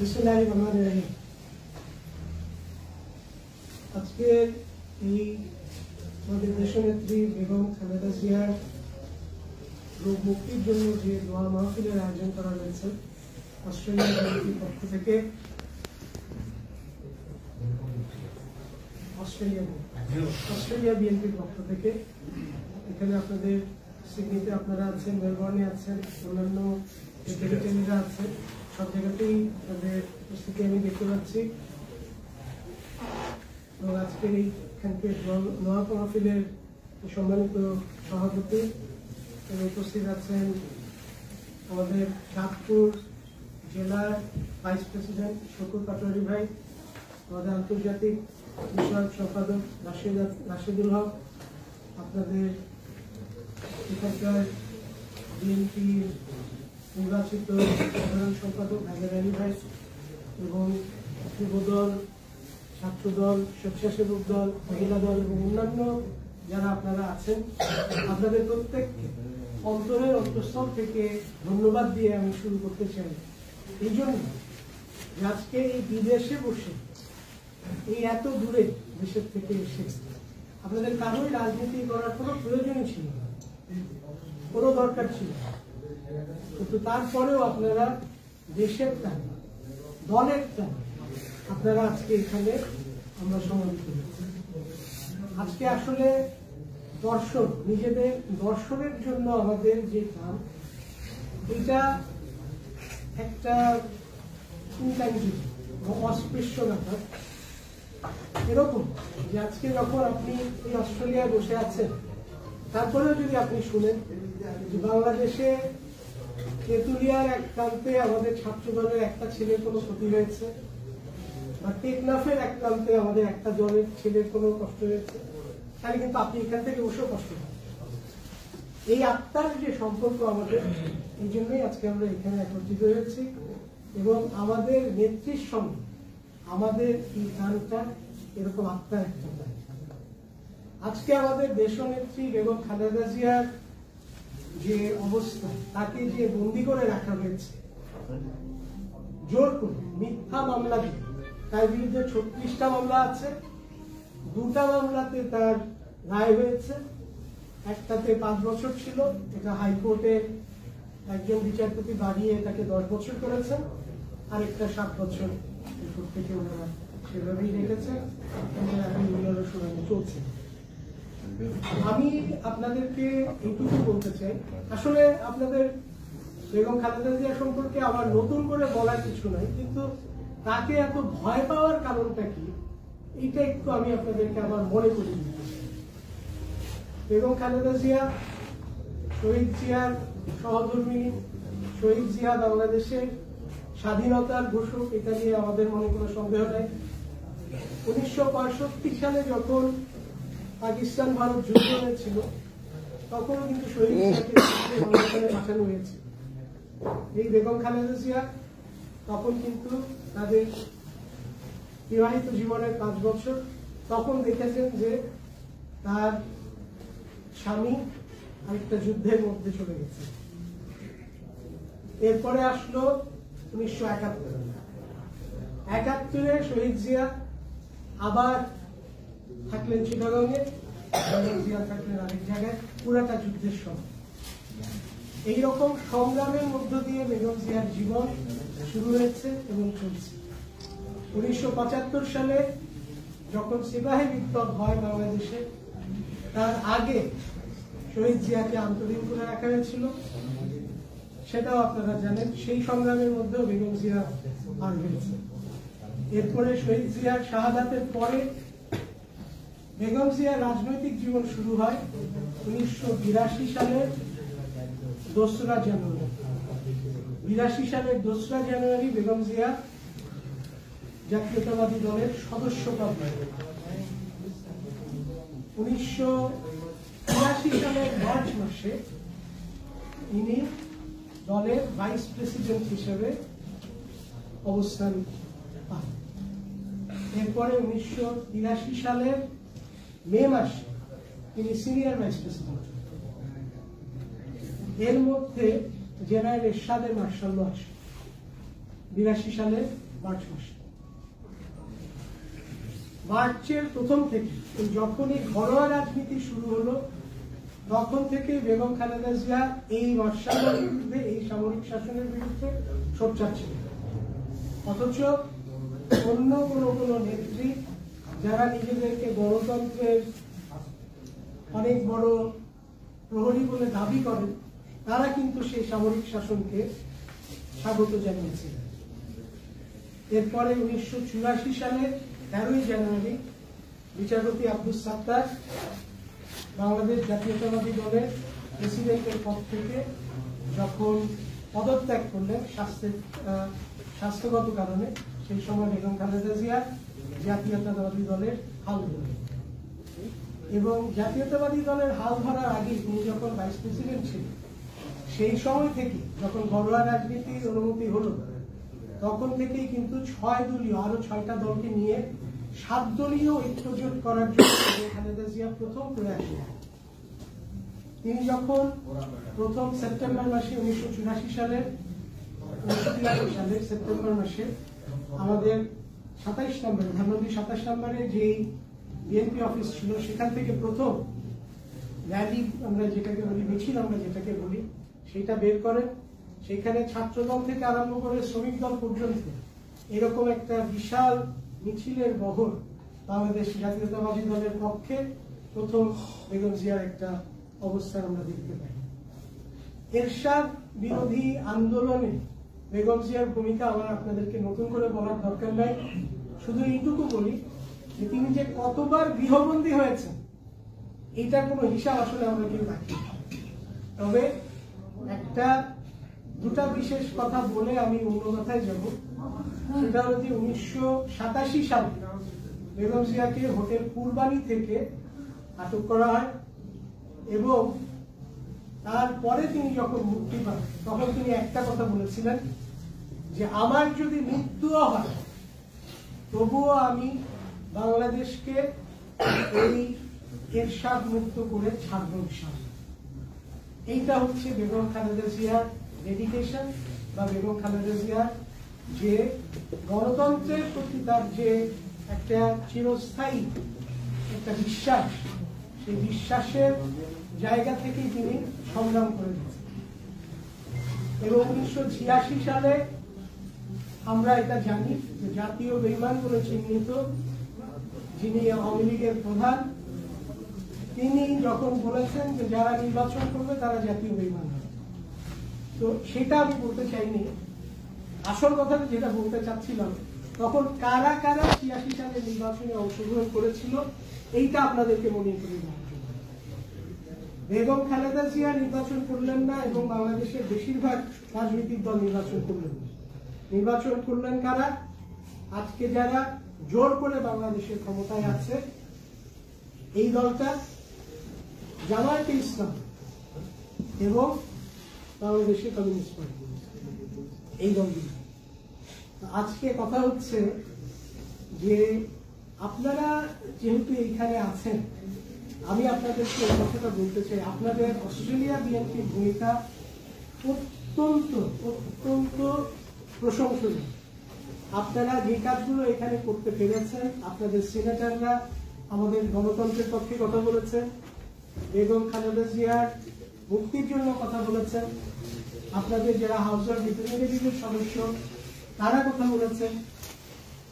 বিসমিল্লাহিররহমানিররহিম। আজকে এই আমাদের দেশনেত্রী বেগম খালেদা জিয়ার রোগ মুক্তির জন্য যে দোয়া মাহফিলের আয়োজন করা হয়েছে অস্ট্রেলিয়া বিএনপির পক্ষ থেকে এখানে আপনাদের সিডনিতে আপনারা আছেন, মেলবোর্নে আছেন, অন্যান্য টেলিভিশনেরা আছেন, সব জায়গাতেই আপনাদের উপস্থিতি আমি দেখতে পাচ্ছি। তো আজকের এইখানকার দোয়া মাহফিলের সম্মানিত সভাপতি উপস্থিত আছেন আমাদের চাঁদপুর জেলার ভাইস প্রেসিডেন্ট শকুর পাটোয়ারি ভাই, আমাদের আন্তর্জাতিক বিষয়ক সম্পাদক রাশেদুল হক, আপনাদের এখানকার বিএনপির নির্বাচিত সাধারণ সম্পাদক হাজার আলী ভাই এবং যুবদল, ছাত্রদল, স্বেচ্ছাসেবক দল, মহিলা দল এবং অন্যান্য যারা আপনারা আছেন, আপনাদের প্রত্যেককে অন্তরের অন্তঃস্থল থেকে ধন্যবাদ দিয়ে আমি শুরু করতে চাই। এই জন্য আজকে এই বিদেশে বসে এই এত দূরে দেশের থেকে এসে আপনাদের কারোই রাজনীতি করার কোনো প্রয়োজনই ছিল না, কোনো দরকার ছিল না, কিন্তু তারপরেও আপনারা দেশের টানে, দলের টানে আপনারা আজকে এখানে আমরা সমবেত হয়েছি। আজকে আসলে দর্শন, নিজেদের দর্শনের জন্য আমাদের যে কাম, এটা একটা অস্পৃশ্য ব্যাপার। এরকম যে আজকে যখন আপনি এই অস্ট্রেলিয়ায় বসে আছেন, তারপরেও যদি আপনি শুনেন যে বাংলাদেশে তেঁতুলিয়ার এক প্রান্তে আমাদের ছাত্র দলের একটা ছেলের কোনো ক্ষতি হয়েছে, বা টেকনাফের এক প্রান্তে আমাদের একটা দলের ছেলের কোনো কষ্ট হয়েছে, তাহলে কিন্তু আপনি এখান থেকে বসেও কষ্ট পাবেন। এই আত্মার যে সম্পর্ক আমাদের, এই জন্যই আজকে আমরা এখানে একত্রিত হয়েছি এবং আমাদের নেত্রীর সঙ্গে আমাদের এই গানটা এরকম আত্মার একটা গান। আজকে আমাদের দেশনেত্রী বেগম খালেদা জিয়ার যে অবস্থা, তাকে যে বন্দি করে রাখা হয়েছে জোর করে মিথ্যা মামলা দিয়ে, তার বিরুদ্ধে 36টা মামলা আছে, 2টা মামলাতে তার রায় হয়েছে, একটাতে 5 বছর ছিল, এটা হাইকোর্টে একজন বিচারপতি বাড়িয়ে তাকে 10 বছর করেছেন, আর একটা 7 বছর থেকে ওনারা সেভাবেই রেখেছেন, শুনানি চলছে। আমি আপনাদেরকে এইটুকু বলতে চাই, আসলে আপনাদের বেগম খালেদা জিয়া সম্পর্কে আমার নতুন করে বলার কিছু নাই, কিন্তু তাকে এত ভয় পাওয়ার কারণটা কি, এইটা একটু আমি আপনাদেরকে আবার মনে করিয়ে দিতে চাই। বেগম খালেদা জিয়া শহীদ জিয়ার সহধর্মিণী, শহীদ জিয়া বাংলাদেশের স্বাধীনতার ঘোষক, এটা নিয়ে আমাদের মনে কোনো সন্দেহ নাই। 1965 সালে যখন পাকিস্তান ভারত যুদ্ধ হয়েছিল, তখনও কিন্তু শহীদ জিয়াকে পাঠানো হয়েছে। এই বেগম খালেদা জিয়া তখন কিন্তু তাদের বিবাহিত জীবনের 5 বছর, তখন দেখেছেন যে তার স্বামী আরেকটা যুদ্ধের মধ্যে চলে গেছে। এরপরে আসলো 1971 শহীদ জিয়া আবার থাকলেন চিটাগংয়ে, জিয়া থাকলেন আরেক জায়গায়, পুরাটা যুদ্ধের সময়। এইরকম সংগ্রামের মধ্য দিয়ে বেগম জিয়ার জীবন শুরু হয়েছে এবং চলছে। 1975 সালে যখন সিপাহী বিপ্লব হয় বাংলাদেশে, তার আগে শহীদ জিয়াকে আন্তরিক করে রাখা হয়েছিল, সেটাও আপনারা জানেন। সেই সংগ্রামের মধ্যেও বেগম জিয়া পার হয়েছে। এরপরে শহীদ জিয়ার শাহাদাতের পরে বেগম জিয়ার রাজনৈতিক জীবন শুরু হয় 1982 সালের 2রা জানুয়ারি। 82 সালের 2রা জানুয়ারি বেগম জিয়া জাতীয়তাবাদী দলের সদস্যপদ নেন। 1983 সালের মার্চ মাসে ইনি দলের ভাইস প্রেসিডেন্ট হিসেবে অবস্থান পান। এরপরে 1983 সালের মে মাসে তিনি সিনিয়র ভাইস প্রেসিডেন্ট। এর মধ্যে জেনারেল এরশাদের মার্শাল ল আসে 82 সালের মার্চ মাসে। মার্চের প্রথম থেকে যখনই ঘরোয়া রাজনীতি শুরু হলো তখন থেকে বেগম খালেদা জিয়া এই মার্শালের বিরুদ্ধে, এই সামরিক শাসনের বিরুদ্ধে সোচ্চার ছিলেন। অথচ অন্য কোনো নেত্রী যারা নিজেদেরকে গণতন্ত্রের অনেক বড় প্রহরী বলে দাবি করেন, তারা কিন্তু সেই সামরিক শাসনকে স্বাগত জানিয়েছিলেন। এরপরে 1984 সালে 13ই জানুয়ারি বিচারপতি আব্দুস সাত্তার বাংলাদেশ জাতীয়তাবাদী দলের প্রেসিডেন্টের পদ থেকে যখন পদত্যাগ করলেন স্বাস্থ্যগত কারণে, সেই সময় বেগম খালেদা জিয়া জাতীয়তাবাদী দলের হাল ধরলেন। এবং জাতীয়তাবাদী দলের হাল ধরার আগে তিনি যখন ভাইস প্রেসিডেন্ট ছিলেন, সেই সময় থেকে যখন ঘরোয়া রাজনীতির অনুমতি হলো, তখন থেকেই কিন্তু 6 দলীয় আরো 6টা দলকে নিয়ে 7 দলীয় ঐক্যজোট করার জন্য খালেদা জিয়া প্রথম প্রয়াস করেন। তিনি যখন প্রথম সেপ্টেম্বর মাসে 1984 সালের সেপ্টেম্বর মাসে আমাদের 27 নম্বরে ধানমন্ডি 27 নম্বরে যেই বিএনপি অফিস ছিল, সেখান থেকে প্রথম র্যালি আমরা যেটাকে বলি, মিছিল আমরা যেটাকে বলি, সেটা বের করেন। সেখানে ছাত্রদল থেকে আরম্ভ করে শ্রমিক দল পর্যন্ত এরকম একটা বিশাল মিছিলের বহর বাংলাদেশ জাতীয়তাবাদী দলের পক্ষে প্রথম বেগম জিয়ার একটা অবস্থান আমরা দেখতে পাই। এরশাদ বিরোধী আন্দোলনে বেগম জিয়ার ভূমিকা আমার আপনাদেরকে নতুন করে বলার দরকার নাই, শুধু এইটুকু বলি যে তিনি যে কতবার গৃহবন্দী হয়েছেন এটা কোনো হিসাব আসলে আমরা কেউ রাখি। তবে দুটা বিশেষ কথা বলে আমি অন্য কথায় যাব। সেটা হলো যে 1987 সালে বেগম জিয়াকে হোটেল কুরবানি থেকে আটক করা হয় এবং তারপরে তিনি যখন মুক্তি পান তখন তিনি একটা কথা বলেছিলেন যে আমার যদি মৃত্যুও হয় তবুও আমি বাংলাদেশকে এই এরশাদ মুক্ত করে ছাড়ব ইনশাআল্লাহ। এইটা হচ্ছে বেগম খালেদা জিয়ার ডেডিকেশন বা বেগম খালেদা জিয়ার যে গণতন্ত্রের প্রতি তার যে একটা চিরস্থায়ী একটা বিশ্বাস, সেই বিশ্বাসের জায়গা থেকেই তিনি সংগ্রাম করে দিয়েছেন। এবং 1986 সালে আমরা এটা জানি যে জাতীয় বেঈমান বলে চিহ্নিত যিনি আওয়ামী লীগের প্রধান, তিনি যখন বলেছেন যে যারা নির্বাচন করবে তারা জাতীয় বেঈমান হবে। তো সেটা আমি বলতে চাইনি, আসল কথা যেটা বলতে চাচ্ছিলাম, তখন কারা কারা 86 সালে নির্বাচনে অংশগ্রহণ করেছিল এইটা আপনাদেরকে মনে করে দেওয়ার জন্য। বেগম খালেদা জিয়া নির্বাচন করলেন না এবং বাংলাদেশের বেশিরভাগ রাজনৈতিক দল নির্বাচন করলেন না। নির্বাচন করলেন কারা? আজকে যারা জোর করে বাংলাদেশের ক্ষমতায় আছে এই দলটা, জামায়াতে ইসলাম এবং বাংলাদেশের কমিউনিস্ট পার্টি, এই দলগুলো। আজকে কথা হচ্ছে যে আপনারা যেহেতু এইখানে আছেন, আমি আপনাদেরকে এই কথাটা বলতে চাই, আপনাদের অস্ট্রেলিয়া বিএনপির ভূমিকা অত্যন্ত অত্যন্ত প্রশংসনীয়। আপনারা যে কাজগুলো এখানে করতে পেরেছেন, আপনাদের সিনেটররা আমাদের গণতন্ত্রের পক্ষে কথা বলেছেন, বেগম খালেদা জিয়ার মুক্তির জন্য কথা বলেছেন, আপনাদের যারা হাউস অফ রিপ্রেজেন্টেটিভের সদস্য তারা কথা বলেছেন,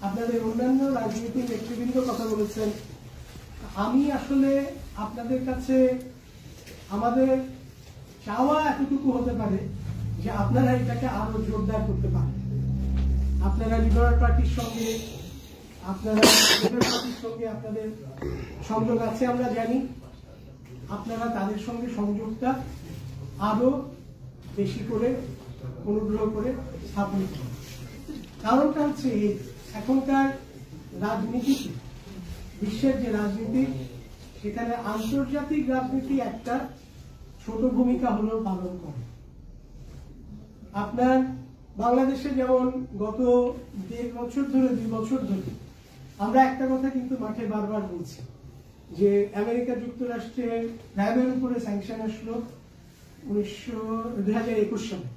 আপনাদের অন্যান্য রাজনৈতিক নেতৃবৃন্দ কথা বলেছেন। আমি আসলে আপনাদের কাছে আমাদের চাওয়া এতটুকু হতে পারে যে আপনারা এটাকে আরো জোরদার করতে পারেন। আপনারা লিবারেল পার্টির সঙ্গে, আপনারা লেবার পার্টির সঙ্গে আপনাদের সংযোগ আছে আমরা জানি, আপনারা তাদের সঙ্গে সংযোগটা আরো বেশি করে অনুগ্রহ করে স্থাপন করুন। কারণটা হচ্ছে এখনকার রাজনীতি, বিশ্বের যে রাজনীতি, সেখানে আন্তর্জাতিক রাজনীতি একটা ছোট ভূমিকা হলেও পালন করে। আপনার বাংলাদেশে যেমন গত 1.5 বছর ধরে 2 বছর ধরে আমরা একটা কথা কিন্তু মাঠে বারবার বলছি যে আমেরিকা যুক্তরাষ্ট্রের র্যাবের উপরে স্যাংশন আসলো 2021 সালে।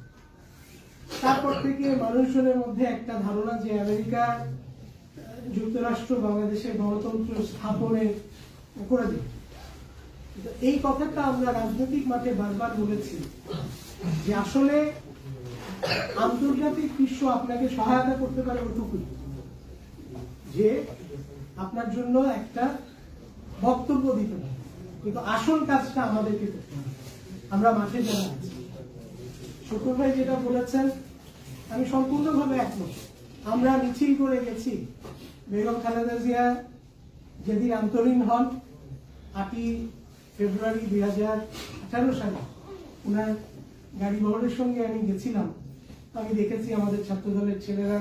তারপর থেকে মানুষজনের মধ্যে একটা ধারণা যে আমেরিকা যুক্তরাষ্ট্র বাংলাদেশের গণতন্ত্র স্থাপনে করে দেবে। এই কথাটা আমরা রাজনৈতিক মাঠে বারবার বলেছি যে আসলে আন্তর্জাতিক বিশ্ব আপনাকে সহায়তা করতে পারে ওটুকুই, যে আপনার জন্য একটা বক্তব্য দিতে পারে, কিন্তু আসল কাজটা আমাদেরকে করতে হবে। আমরা মাঠে যারা আছি, শুকুর ভাই যেটা বলেছেন আমি সম্পূর্ণভাবে একমত। আমরা মিছিল করে গেছি, বেগম খালেদা জিয়া যেদিন অন্তরীণ হন 8ই ফেব্রুয়ারি 2018 সালে, ওনার গাড়ি বহরের সঙ্গে আমি গেছিলাম। আমি দেখেছি আমাদের ছাত্র দলের ছেলেরা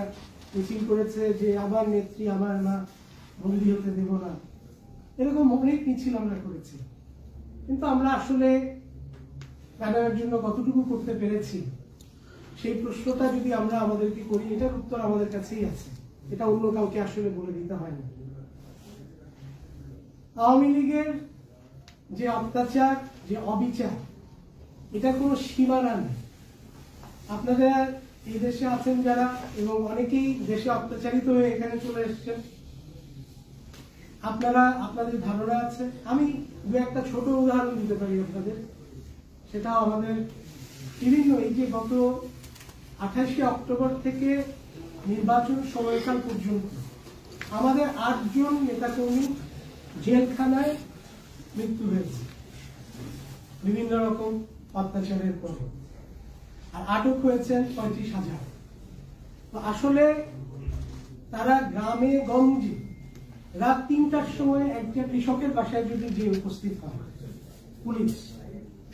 মিছিল করেছে যে আমার নেত্রী, আমার মা বন্দী হতে দেব না, এরকম অনেক মিছিল আমরা করেছি। কিন্তু আমরা আসলে ম্যাডামের জন্য কতটুকু করতে পেরেছি, সেই প্রশ্নটা যদি আমরা আমাদেরকে করি, এটার উত্তর আমাদের কাছেই আছে, এটা অন্য কাউকে আসলে বলে দিতে হয় না। আওয়ামী লীগের যে অত্যাচার, যে অবিচার, এটা কোনো সীমানা নেই। আপনারা এই দেশে আছেন যারা, এবং অনেকেই দেশে অত্যাচারিত হয়ে এখানে চলে এসেছেন, আপনাদের ধারণা আছে। আমি দু একটা ছোট উদাহরণ দিতে পারি আপনাদের। সেটা আমাদের বিভিন্ন, এই যে গত 28শে অক্টোবর থেকে নির্বাচন সময়কাল পর্যন্ত আমাদের 8 জন নেতাকর্মী জেলখানায় মৃত্যু হয়েছে বিভিন্ন রকম অত্যাচারের পর, আর আটক হয়েছেন 35,000। তো আসলে তারা গ্রামে গঞ্জে রাত 3টার সময় একটা কৃষকের বাসায় যদি যে উপস্থিত হয় পুলিশ,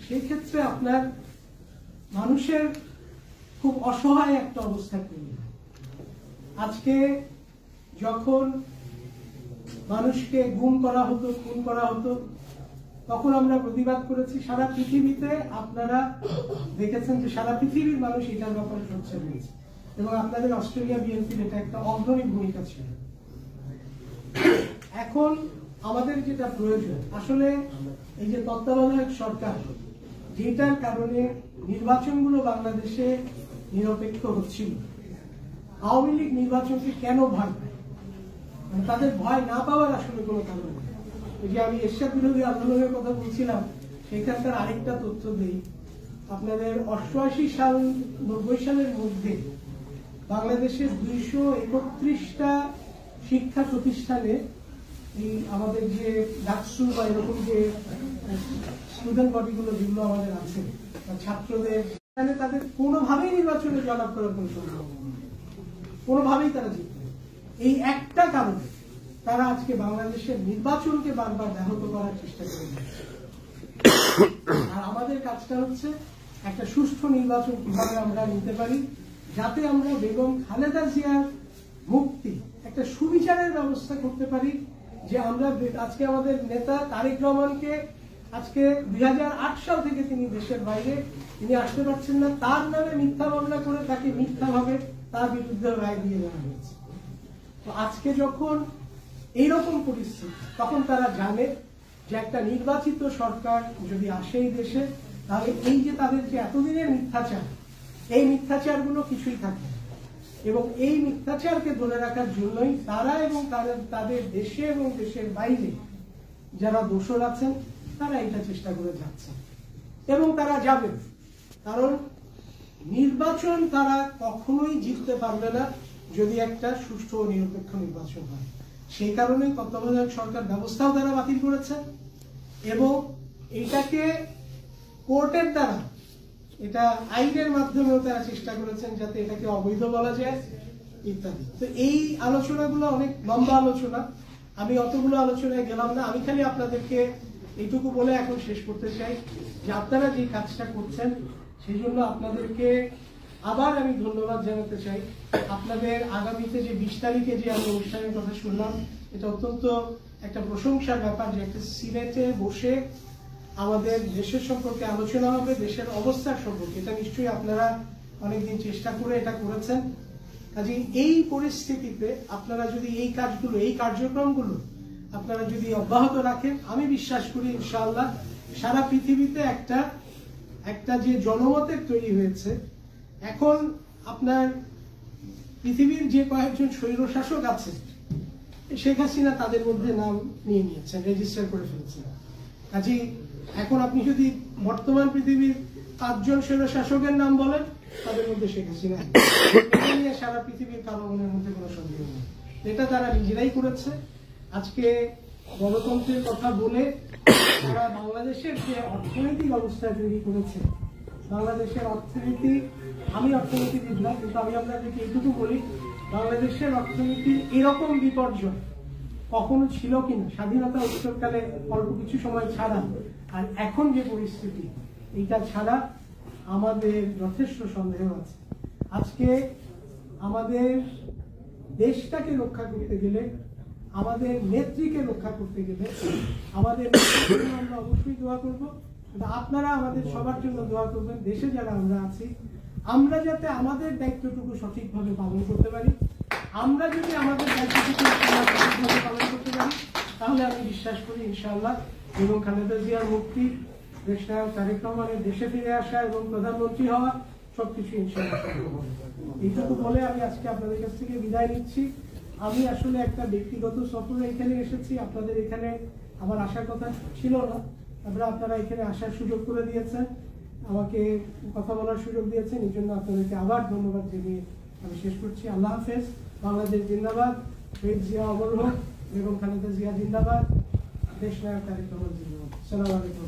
সেক্ষেত্রে আপনার মানুষের খুব অসহায় একটা অবস্থা তৈরি হয়। আজকে যখন মানুষকে গুম করা হতো, খুন করা হতো, তখন আমরা প্রতিবাদ করেছি। সারা পৃথিবীতে আপনারা দেখেছেন যে সারা পৃথিবীর মানুষ এটার ব্যাপারে সোচ্চার হয়েছে, এবং আপনাদের অস্ট্রেলিয়া বিএনপির এটা একটা অগ্রণী ভূমিকা ছিল। এখন আমাদের যেটা প্রয়োজন, আসলে এই যে তত্ত্বাবধায়ক সরকার, যেটার কারণে নির্বাচনগুলো বাংলাদেশে নিরপেক্ষ হচ্ছিল, আওয়ামী লীগ নির্বাচনকে কেন ভয় পায়? মানে তাদের ভয় না পাওয়ার আসলে কোনো কারণ নেই। এই যে আমি এরশাদ বিরোধী আন্দোলনের কথা বলছিলাম, সেখানকার আরেকটা তথ্য দিই আপনাদের। 88 সাল 90 সালের মধ্যে বাংলাদেশের 231টা শিক্ষা প্রতিষ্ঠানে এই আমাদের যে ডাকসু বা এরকম যে স্টুডেন্ট বডিগুলো যেগুলো আমাদের আছে, ছাত্রদের, তাদের কোনোভাবেই নির্বাচনে জয়লাভ করার কোনো সম্ভাবনা নেই, কোনোভাবেই তারা জিতবে। এই একটা কারণে তারা আজকে বাংলাদেশের নির্বাচনকে বারবার ব্যাহত করার চেষ্টা করে যাচ্ছে। আর আমাদের কাজটা হচ্ছে একটা সুষ্ঠু নির্বাচন কিভাবে আমরা নিতে পারি, যাতে আমরা বেগম খালেদা জিয়ার মুক্তি, একটা সুবিচারের ব্যবস্থা করতে পারি। যে আমরা আজকে আমাদের নেতা তারেক রহমানকে আজকে 2008 সাল থেকে তিনি দেশের বাইরে, তিনি আসতে পারছেন না, তার নামে মিথ্যা মামলা করে তাকে মিথ্যাভাবে তার বিরুদ্ধে রায় দিয়ে দেওয়া হয়েছে। তো আজকে যখন এইরকম পরিস্থিতি, তখন তারা জানে যে একটা নির্বাচিত সরকার যদি আসে এই দেশে, তাহলে এই যে তাদের যে এতদিনের মিথ্যাচার, এই মিথ্যাচারগুলো কিছুই থাকে না। এবং এই মিথ্যাচারকে ধরে রাখার জন্যই তারা এবং তাদের দেশে এবং দেশের বাইরে যারা দোষর আছেন, তারা এটা চেষ্টা করে যাচ্ছে এবং তারা যাবে। কারণ নির্বাচন তারা কখনোই জিততে পারবে না যদি একটা সুষ্ঠু ও নিরপেক্ষ নির্বাচন হয়। সেই কারণে তত্ত্বাবধায়ক সরকার ব্যবস্থাও তারা বাতিল করেছে, এবং এটাকে কোর্টের দ্বারা, এটা আইনের মাধ্যমেও তারা চেষ্টা করেছেন যাতে এটাকে অবৈধ বলা যায় ইত্যাদি। তো এই আলোচনাগুলো অনেক লম্বা আলোচনা, আমি অতগুলো আলোচনায় গেলাম না। আমি খালি আপনাদেরকে এইটুকু বলে এখন শেষ করতে চাই যে আপনারা যে কাজটা করছেন সেই জন্য আপনাদেরকে আবার আমি ধন্যবাদ জানাতে চাই। আপনাদের আগামীতে যে 20 তারিখে যে আমি অনুষ্ঠানের কথা শুনলাম, এটা অত্যন্ত একটা প্রশংসার ব্যাপার যে একটা সিলেটে বসে আমাদের দেশের সম্পর্কে আলোচনা হবে, দেশের অবস্থার সম্পর্কে। এটা নিশ্চয়ই আপনারা অনেকদিন চেষ্টা করে এটা করেছেন। কাজে এই পরিস্থিতিতে আপনারা যদি এই কাজগুলো, এই কার্যক্রমগুলো আপনারা যদি অব্যাহত রাখেন, আমি বিশ্বাস করি ইনশাআল্লাহ সারা পৃথিবীতে একটা যে জনমতের তৈরি হয়েছে, এখন আপনার পৃথিবীর যে কয়েকজন স্বৈরশাসক আছে শেখ হাসিনা তাদের মধ্যে নাম নিয়ে নিয়েছেন, রেজিস্টার করে ফেলেছেন। কাজেই এখন আপনি যদি বর্তমান পৃথিবীর 5 জন স্বৈরশাসকের নাম বলেন, তাদের মধ্যে শেখ হাসিনা। এটা নিয়ে সারা পৃথিবীর কারো মনের মধ্যে কোনো সন্দেহ নেই। এটা তারা নিজেরাই করেছে। আজকে গণতন্ত্রের কথা বলে তারা বাংলাদেশের যে অর্থনৈতিক অবস্থা তৈরি করেছে, বাংলাদেশের অর্থনীতি, আমি অর্থনীতিবিদ না, কিন্তু আমি আপনাদেরকে এইটুকু বলি, বাংলাদেশের অর্থনীতি এরকম বিপর্যয় কখনো ছিল কিনা স্বাধীনতা উত্তরকালে অল্প কিছু সময় ছাড়া, আর এখন যে পরিস্থিতি, এইটা ছাড়া আমাদের যথেষ্ট সন্দেহ আছে। আজকে আমাদের দেশটাকে রক্ষা করতে গেলে, আমাদের নেত্রীকে রক্ষা করতে গেলে আমাদের আমরা অবশ্যই দোয়া করবো। আপনারা আমাদের সবার জন্য দোয়া করবেন। দেশে যারা আমরা আছি, আমরা যাতে আমাদের দায়িত্বটুকু সঠিকভাবে পালন করতে পারি। আমরা যদি আমাদের দায়িত্বটুকু সঠিকভাবে পালন করতে পারি, তাহলে আমি বিশ্বাস করি ইনশাআল্লাহ এবং খালেদা জিয়ার মুক্তি, দেশ নায়ক তারেক রহমানের দেশে ফিরে আসা এবং প্রধানমন্ত্রী হওয়া সবকিছু ইনশাআল্লাহ সম্ভব হবে। এইটুকু বলে আমি আজকে আপনাদের কাছ থেকে বিদায় নিচ্ছি। আমি আসলে একটা ব্যক্তিগত সফরে এখানে এসেছি, আপনাদের এখানে আমার আসার কথা ছিল না, আপনারা এখানে আসার সুযোগ করে দিয়েছেন, আমাকে কথা বলার সুযোগ দিয়েছেন, এই জন্য আপনাদেরকে আবার ধন্যবাদ জানিয়ে আমি শেষ করছি। আল্লাহ হাফেজ। বাংলাদেশ জিন্দাবাদ, শহীদ জিয়া অমর হোক এবং খালেদা জিয়া জিন্দাবাদ, দেশ নায়ক তারেক রহমান জিন্দাবাদ। আসসালামু আলাইকুম।